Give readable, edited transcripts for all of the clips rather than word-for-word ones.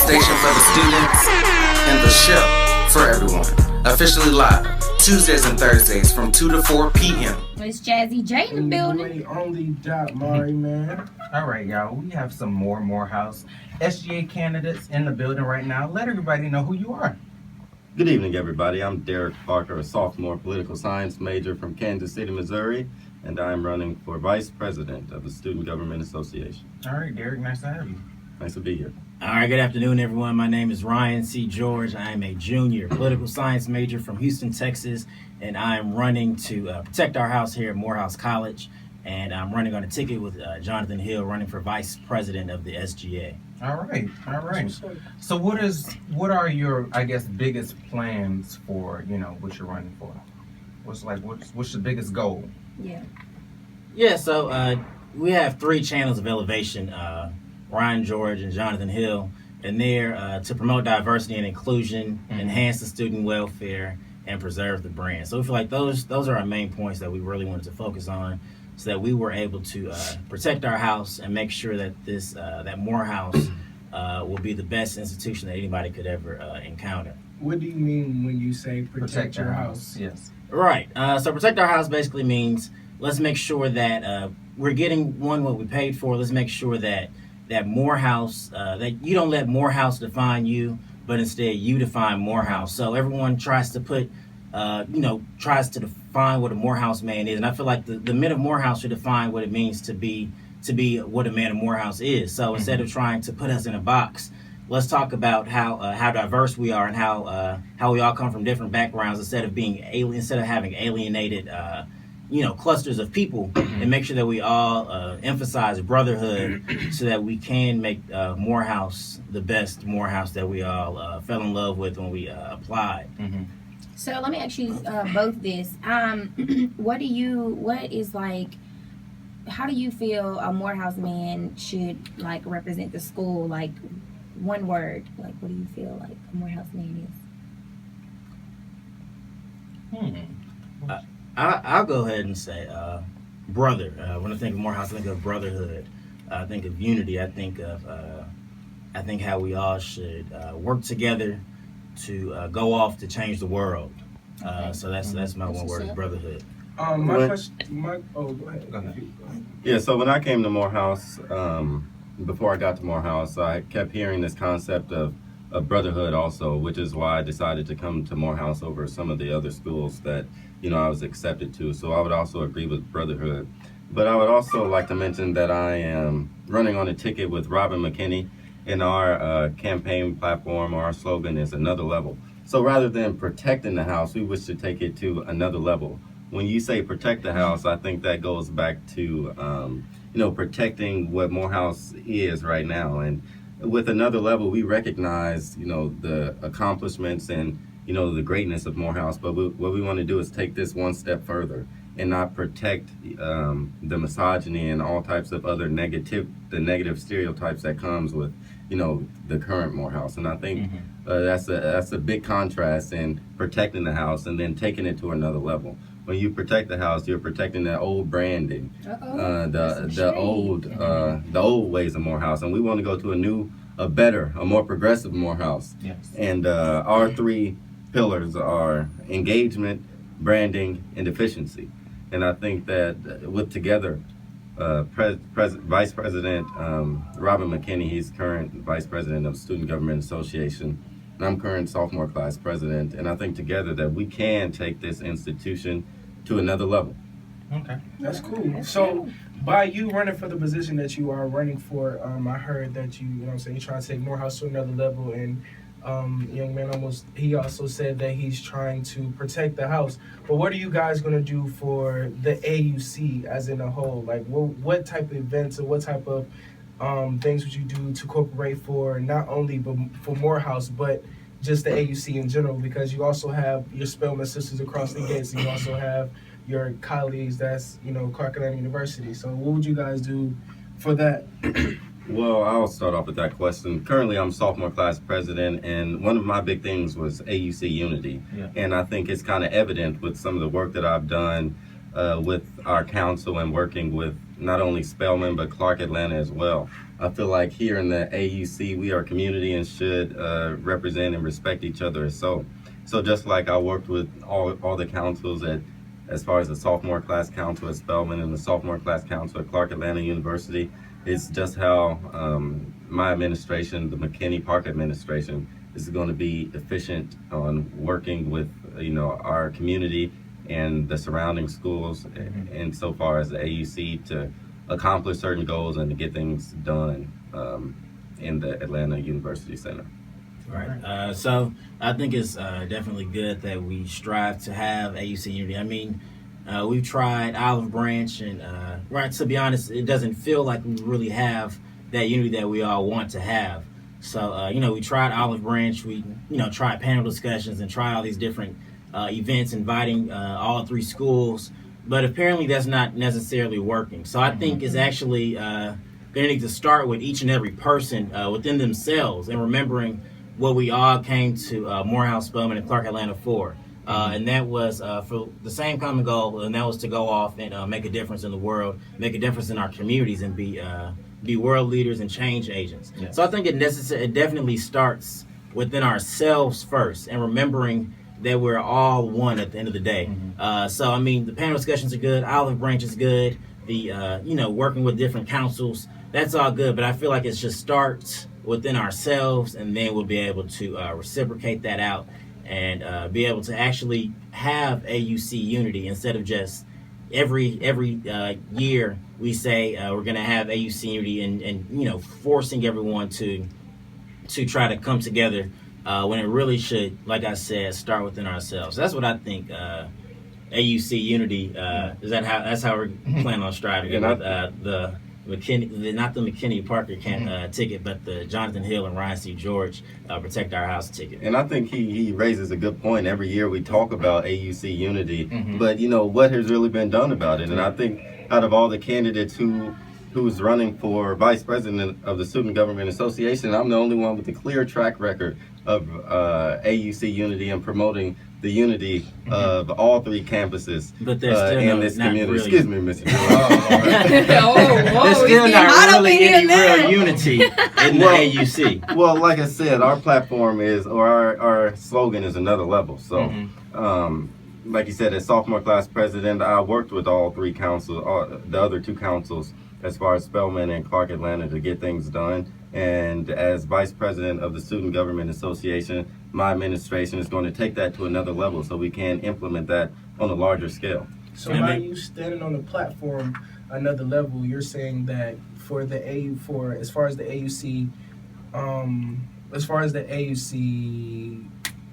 station for the students and the show for everyone. Officially live Tuesdays and Thursdays from 2 to 4 p.m. It's Jazzy J in the building. Only.Mari, man. All right, y'all. We have some more Morehouse SGA candidates in the building right now. Let everybody know who you are. Good evening, everybody. I'm Derrick Parker, a sophomore political science major from Kansas City, Missouri, and I'm running for Vice President of the Student Government Association. All right, Derrick, nice to have you. Nice to be here. All right, good afternoon, everyone. My name is Ryan C. George. I am a junior political science major from Houston, Texas, and I'm running to protect our house here at Morehouse College, and I'm running on a ticket with Jonathan Hill, running for Vice President of the SGA. All right. So what are your, I guess, biggest plans for, what you're running for? What's the biggest goal? Yeah. So we have 3 channels of elevation, Ryan George and Jonathan Hill, and they're to promote diversity and inclusion, enhance the student welfare, and preserve the brand. So we feel like those are our main points that we really wanted to focus on, so that we were able to protect our house and make sure that that Morehouse will be the best institution that anybody could ever encounter. What do you mean when you say protect your house? Yes. Right. So protect our house basically means let's make sure that we're getting what we paid for. Let's make sure that Morehouse, that you don't let Morehouse define you, but instead you define Morehouse. So everyone tries to define what a Morehouse man is, and I feel like the men of Morehouse should define what it means to be what a man of Morehouse is. So instead of trying to put us in a box, let's talk about how diverse we are and how we all come from different backgrounds, instead of having alienated clusters of people, and make sure that we all emphasize brotherhood, so that we can make Morehouse the best Morehouse that we all fell in love with when we applied. So let me ask you both this. How do you feel a Morehouse man should represent the school? One word. What do you feel like a Morehouse man is? I'll go ahead and say brother. When I think of Morehouse, I think of brotherhood. I think of unity. I think how we all should work together to go off to change the world. So that's my one word, is brotherhood. Go ahead. Yeah, so when I came to Morehouse, before I got to Morehouse, I kept hearing this concept of brotherhood also, which is why I decided to come to Morehouse over some of the other schools that I was accepted to. So I would also agree with brotherhood. But I would also like to mention that I am running on a ticket with Robin McKinney, and our campaign platform, or our slogan, is another level. So rather than protecting the house, we wish to take it to another level. When you say protect the house, I think that goes back to protecting what Morehouse is right now. And with another level, we recognize the accomplishments and the greatness of Morehouse. But what we want to do is take this one step further and not protect the misogyny and all types of other negative stereotypes that comes with the current Morehouse. And I think that's a big contrast in protecting the house and then taking it to another level. When you protect the house, you're protecting that old branding, the old ways of Morehouse, and we want to go to a better, more progressive Morehouse. Yes. And our 3 pillars are engagement, branding, and efficiency. And I think that with together, Vice President Robin McKinney, he's current Vice President of the Student Government Association, and I'm current sophomore class president, and I think together that we can take this institution to another level. Okay, that's cool. So by you running for the position that you are running for, I heard that you're trying to take Morehouse to another level, and young man he also said that he's trying to protect the house. But what are you guys going to do for the AUC as in a whole? What type of events or what type of things would you do to cooperate for not only for Morehouse, but just the AUC in general? Because you also have your Spelman sisters across the gates, and you also have your colleagues that's Clark Atlanta University. So what would you guys do for that? Well, I'll start off with that question. Currently, I'm sophomore class president, and one of my big things was AUC unity. Yeah. And I think it's kind of evident with some of the work that I've done with our council and working with not only Spelman, but Clark Atlanta as well. I feel like here in the AUC, we are community and should represent and respect each other. So just like I worked with all the councils as far as the sophomore class council at Spelman and the sophomore class council at Clark Atlanta University, it's just how my administration, the McKinney Park administration, is going to be efficient on working with our community and the surrounding schools, and so far as the AUC to accomplish certain goals and to get things done in the Atlanta University Center. Right. So I think it's definitely good that we strive to have AUC unity. I mean, we've tried Olive Branch, and right, to be honest, it doesn't feel like we really have that unity that we all want to have. So, we tried Olive Branch, we, tried panel discussions and tried all these different events inviting all three schools, but apparently that's not necessarily working. So I think it's actually going to need to start with each and every person within themselves and remembering what we all came to Morehouse, Spelman, and Clark Atlanta for. And that was for the same common goal, and that was to go off and make a difference in the world, make a difference in our communities, and be world leaders and change agents. Yeah. So I think it definitely starts within ourselves first, and remembering that we're all one at the end of the day. So I mean, the panel discussions are good, Olive Branch is good, the working with different councils, that's all good, but I feel like it just starts within ourselves, and then we'll be able to reciprocate that out and be able to actually have AUC unity instead of just every year we say we're going to have AUC unity and forcing everyone to try to come together when it really should, like I said, start within ourselves. That's what I think. AUC unity that's how we're planning on striving with the McKinney, not the McKinney Parker ticket, but the Jonathan Hill and Ryan C. George Protect Our House ticket. And I think he raises a good point. Every year we talk about AUC unity, but what has really been done about it? And I think out of all the candidates who's running for vice president of the Student Government Association, I'm the only one with a clear track record of AUC unity and promoting the unity of all three campuses in this community. Really. Excuse me, Mr. There's still not really any real unity in the AUC. Well, like I said, our platform our slogan is another level. So, like you said, as sophomore class president, I worked with all three councils, the other two councils, as far as Spelman and Clark Atlanta, to get things done. And as vice president of the Student Government Association, my administration is going to take that to another level so we can implement that on a larger scale. So by you standing on the platform another level, you're saying that as far as the AUC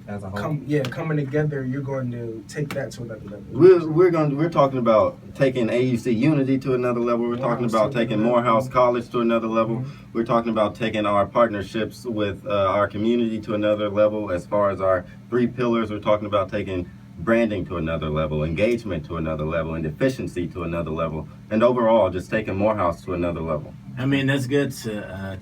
as a whole, coming together, you're going to take that to another level. We're talking about taking AUC unity to another level. We're talking about taking Morehouse College to another level. We're talking about taking our partnerships with our community to another level. As far as our three pillars, we're talking about taking branding to another level, engagement to another level, and efficiency to another level, and overall just taking Morehouse to another level. I mean, that's good to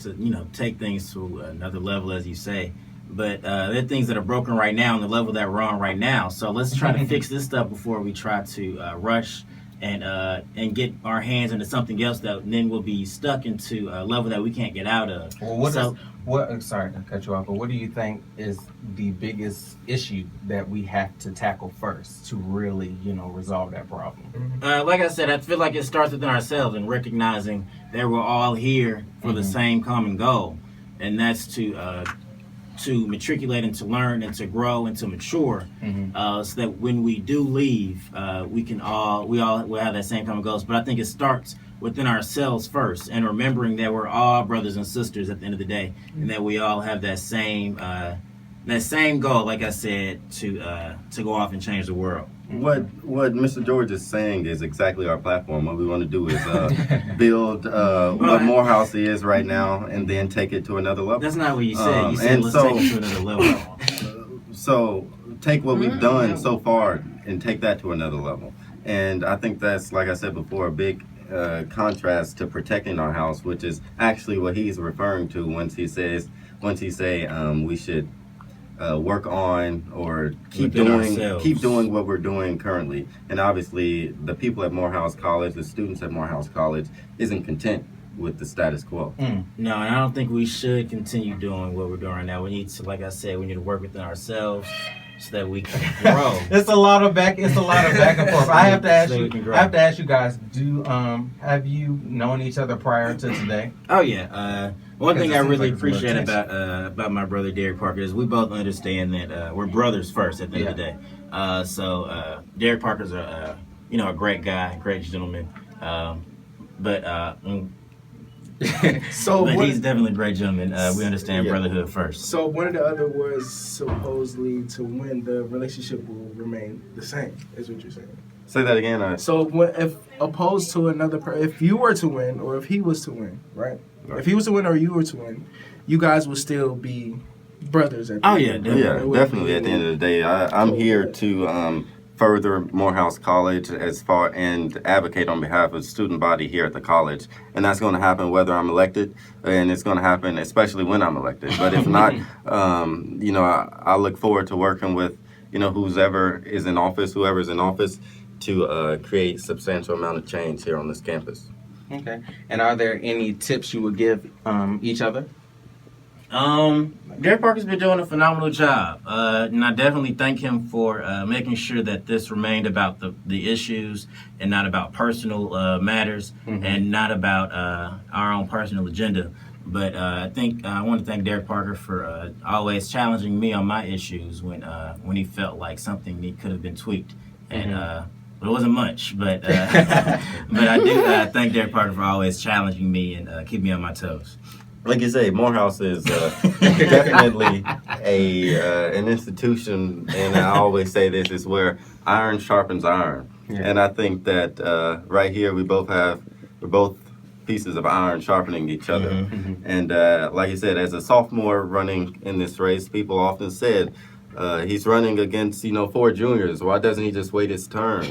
take things to another level, as you say. But there are things that are broken right now on the level that we're on right now. So let's try to fix this stuff before we try to rush and get our hands into something else that then we'll be stuck into a level that we can't get out of. Well, sorry to cut you off, but what do you think is the biggest issue that we have to tackle first to really, resolve that problem? Like I said, I feel like it starts within ourselves and recognizing that we're all here for the same common goal, and that's to matriculate and to learn and to grow and to mature, so that when we do leave, we all will have that same common goals. But I think it starts within ourselves first, and remembering that we're all brothers and sisters at the end of the day, and that we all have that same goal, like I said, to go off and change the world. What Mr. George is saying is exactly our platform. What we want to do is build what Morehouse is right now, and then take it to another level. That's not what you said. You said let's take it to another level. So take what we've done so far and take that to another level. And I think that's, like I said before, a big contrast to protecting our house, which is actually what he's referring to once he say we should work on or keep doing what we're doing currently. And obviously the people at Morehouse College, the students at Morehouse College, isn't content with the status quo. No, and I don't think we should continue doing what we're doing right now. We need to, like I said, we need to work within ourselves so that we can grow. It's a lot of back and forth. I have to ask So you. we can grow. I have to ask you guys. Have you known each other prior to today? Oh yeah. One thing I Because it seems really like it's a little appreciate tension. about my brother Derrick Parker is we both understand that we're brothers first at the end of the day. So Derrick Parker's a great guy, great gentleman. But So he's definitely a great gentleman. We understand Yeah. brotherhood first. So one of the other was supposedly to win, the relationship will remain the same, is what you're saying. Say that again. So if opposed to another, if you were to win, or if he was to win, right? If he was to win or you were to win, you guys would still be brothers. At the end. Definitely. At the end of the day, I'm here to further Morehouse College and advocate on behalf of the student body here at the college, and that's going to happen whether I'm elected, and it's going to happen especially when I'm elected. But if not, I look forward to working with whoever's in office to create substantial amount of change here on this campus. Okay. And are there any tips you would give each other? Derrick Parker's been doing a phenomenal job, and I definitely thank him for making sure that this remained about the issues and not about personal matters and not about our own personal agenda. But I think I want to thank Derrick Parker for always challenging me on my issues when he felt like something could have been tweaked, and but it wasn't much. But but I do thank Derrick Parker for always challenging me and keeping me on my toes. Like you say, Morehouse is definitely an institution, and I always say this is where iron sharpens iron. Yeah. And I think that right here we're both pieces of iron sharpening each other. And like you said, as a sophomore running in this race, people often said he's running against 4 juniors. Why doesn't he just wait his turn?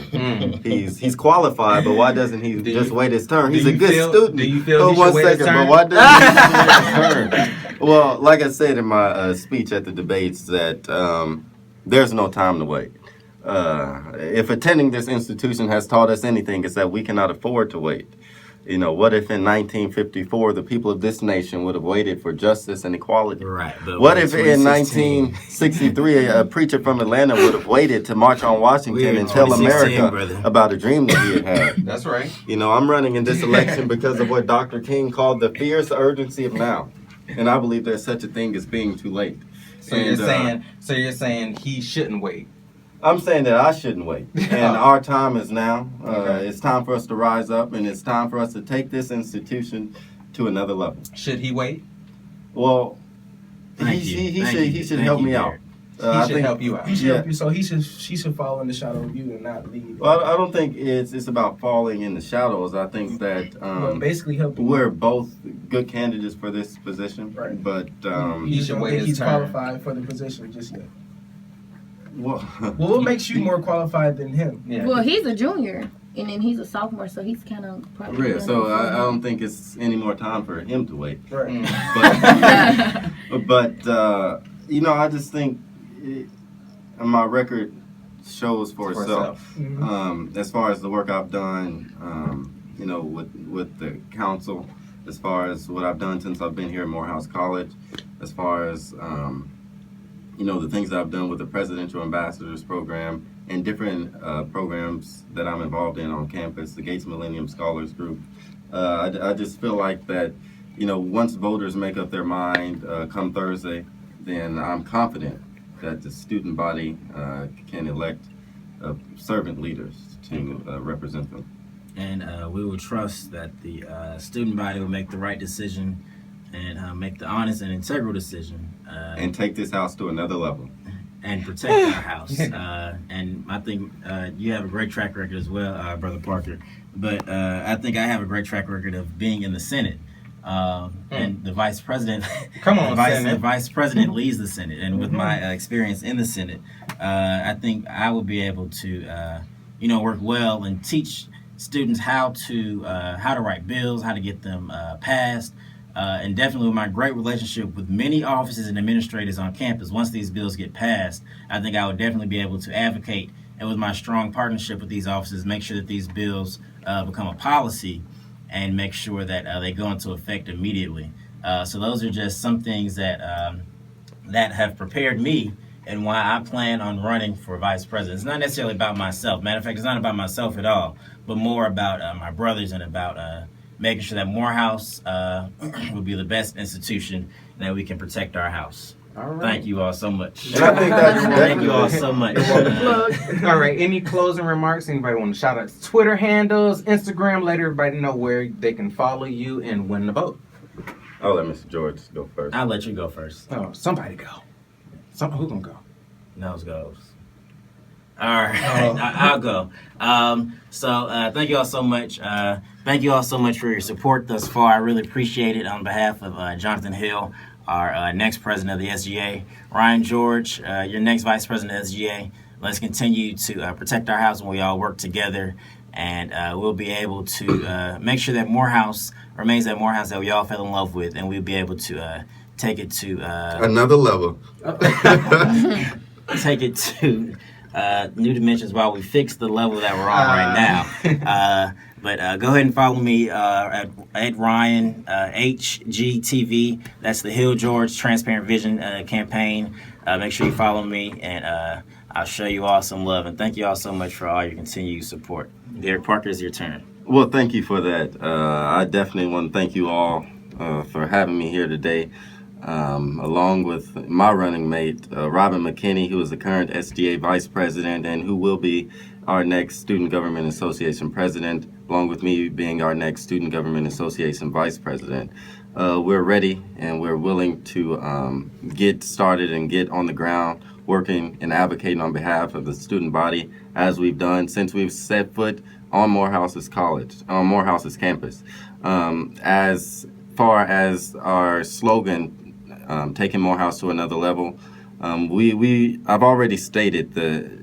He's qualified, but why doesn't he just wait his turn? He's a good student. Do you feel he should wait his turn? But why doesn't he wait his turn? Well, like I said in my speech at the debates, that there's no time to wait. If attending this institution has taught us anything, it's that we cannot afford to wait. What if in 1954 the people of this nation would have waited for justice and equality? Right. What if in 1963 a preacher from Atlanta would have waited to march on Washington and tell America about a dream that he had had? That's right. I'm running in this election because of what Dr. King called the fierce urgency of now. And I believe there's such a thing as being too late. So you're saying he shouldn't wait. I'm saying that I shouldn't wait, and our time is now. It's time for us to rise up, and it's time for us to take this institution to another level. Should he wait? Well, he should help me out. He should help you out. He should help you, so he should follow in the shadow of you and not lead. Well, I don't think it's about falling in the shadows. I think that basically helping. We're both good candidates for this position, right? But you should wait his turn. He's qualified for the position just yet. Well, what makes you more qualified than him? Yeah. Well, he's a junior, and then he's a sophomore, so he's kind of probably. Yeah, so I don't think it's any more time for him to wait. Right. But I just think my record shows for itself. As far as the work I've done, with the council, as far as what I've done since I've been here at Morehouse College, as far as the things that I've done with the Presidential Ambassadors Program and different programs that I'm involved in on campus, the Gates Millennium Scholars Group. I just feel like that, once voters make up their mind come Thursday, then I'm confident that the student body can elect servant leaders to represent them. And we will trust that the student body will make the right decision and make the honest and integral decision. And take this house to another level. And protect our house. And I think you have a great track record as well, Brother Parker. But I think I have a great track record of being in the Senate. And the vice president, the vice president leads the Senate. And with my experience in the Senate, I think I will be able to, work well and teach students how to write bills, how to get them passed. And definitely with my great relationship with many officers and administrators on campus, once these bills get passed, I think I would definitely be able to advocate, and with my strong partnership with these officers, make sure that these bills become a policy and make sure that they go into effect immediately. So those are just some things that that have prepared me and why I plan on running for vice president. It's not necessarily about myself. Matter of fact, it's not about myself at all, but more about my brothers and about making sure that Morehouse will be the best institution and that we can protect our house. All right. Thank you all so much. And I think that's Thank you all so much. All right. Any closing remarks? Anybody want to shout out Twitter handles, Instagram? Let everybody know where they can follow you and win the vote. I'll let Mr. George go first. I'll let you go first. Oh, somebody go. Who gonna go? Nose goes. All right, I'll go. Thank you all so much. Thank you all so much for your support thus far. I really appreciate it on behalf of Jonathan Hill, our next president of the SGA. Ryan George, your next vice president of the SGA. Let's continue to protect our house and we all work together. And we'll be able to make sure that Morehouse remains that Morehouse that we all fell in love with. And we'll be able to take it to Another level. take it to new dimensions while we fix the level that we're on right now. But go ahead and follow me at Ryan HGTV. That's the Hill George Transparent Vision campaign. Make sure you follow me, and I'll show you all some love. And thank you all so much for all your continued support. Derrick Parker, it's your turn. Well, thank you for that. I definitely want to thank you all for having me here today. Along with my running mate, Robin McKinney, who is the current SGA Vice President and who will be our next Student Government Association President, along with me being our next Student Government Association Vice President. We're ready and we're willing to get started and get on the ground working and advocating on behalf of the student body as we've done since we've set foot on Morehouse's campus. As far as our slogan, taking Morehouse to another level, I've already stated the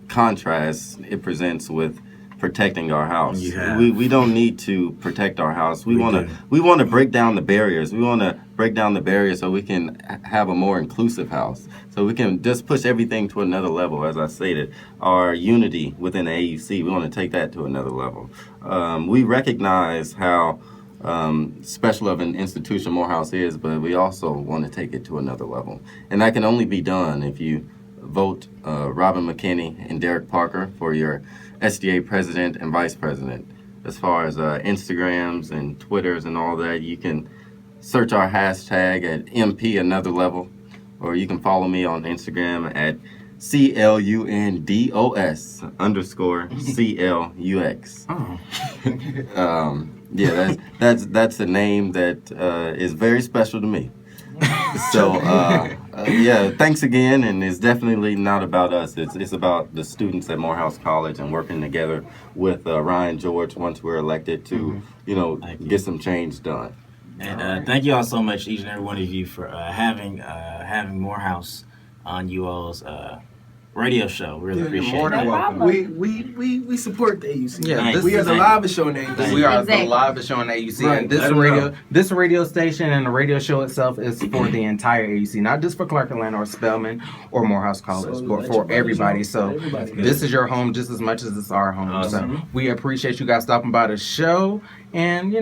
contrast it presents with protecting our house. We don't need to protect our house. We want to break down the barriers. We want to break down the barriers so we can have a more inclusive house. So we can just push everything to another level. As I stated, our unity within the AUC, we want to take that to another level. We recognize how special of an institution Morehouse is, but we also want to take it to another level. And that can only be done if you vote Robin McKinney and Derrick Parker for your SDA president and vice president. As far as Instagrams and Twitters and all that, you can search our hashtag at MP Another Level, or you can follow me on Instagram at CLUNDOS_CLUX. Yeah, that's a name that is very special to me. So yeah, thanks again, and it's definitely not about us. It's about the students at Morehouse College and working together with Ryan George once we're elected to, get some change done. And thank you all so much, each and every one of you, for having Morehouse on you all's radio show. Really appreciate more it. than welcome. We support the AUC. Yeah, we are the live show in the AUC. We are Exactly. the live show on AUC, Right. and Let 'em know. this radio station and the radio show itself is for the entire AUC, not just for Clark Atlanta or Spelman or Morehouse College, So but let for your buddies everybody. know. So Everybody. this is your home just as much as it's our home. Awesome. So we appreciate you guys stopping by the show, and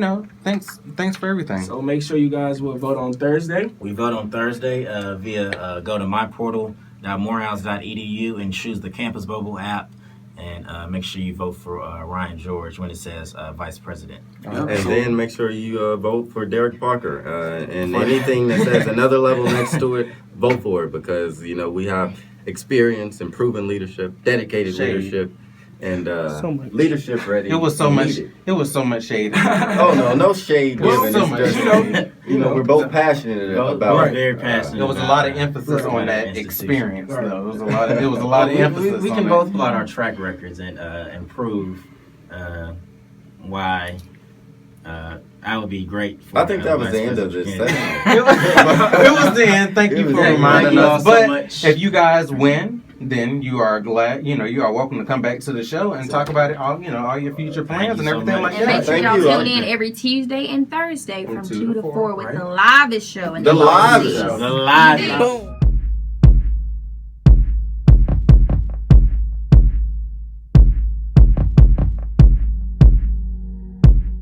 thanks for everything. So make sure you guys will vote on Thursday. We vote on Thursday via go to myportal.morehouse.edu and choose the Campus Mobile app, and make sure you vote for Ryan George when it says Vice President. And then make sure you vote for Derrick Parker. And anything that says another level next to it, vote for it, because we have experience and proven leadership, dedicated leadership, and So much. leadership ready. It was so and much. needed. It was so much shade. Oh no shade Well, given. so It's much, just, we're both passionate about it. Very passionate. There was a lot of emphasis on that experience, though. It was a lot of emphasis. We on can that. both pull out our track records and improve why I would be great for I think that was the end of this President segment. It was the end. Thank you It was for the end. reminding Thank you all us. so But much. if you guys win, then you are glad. You are welcome to come back to the show and talk about it. All your future plans you and so everything much. like And make that. sure Thank y'all you. tune in every Tuesday and Thursday from 2 to 4 with right? the livest show. in The livest AUC. show. The live. Boom.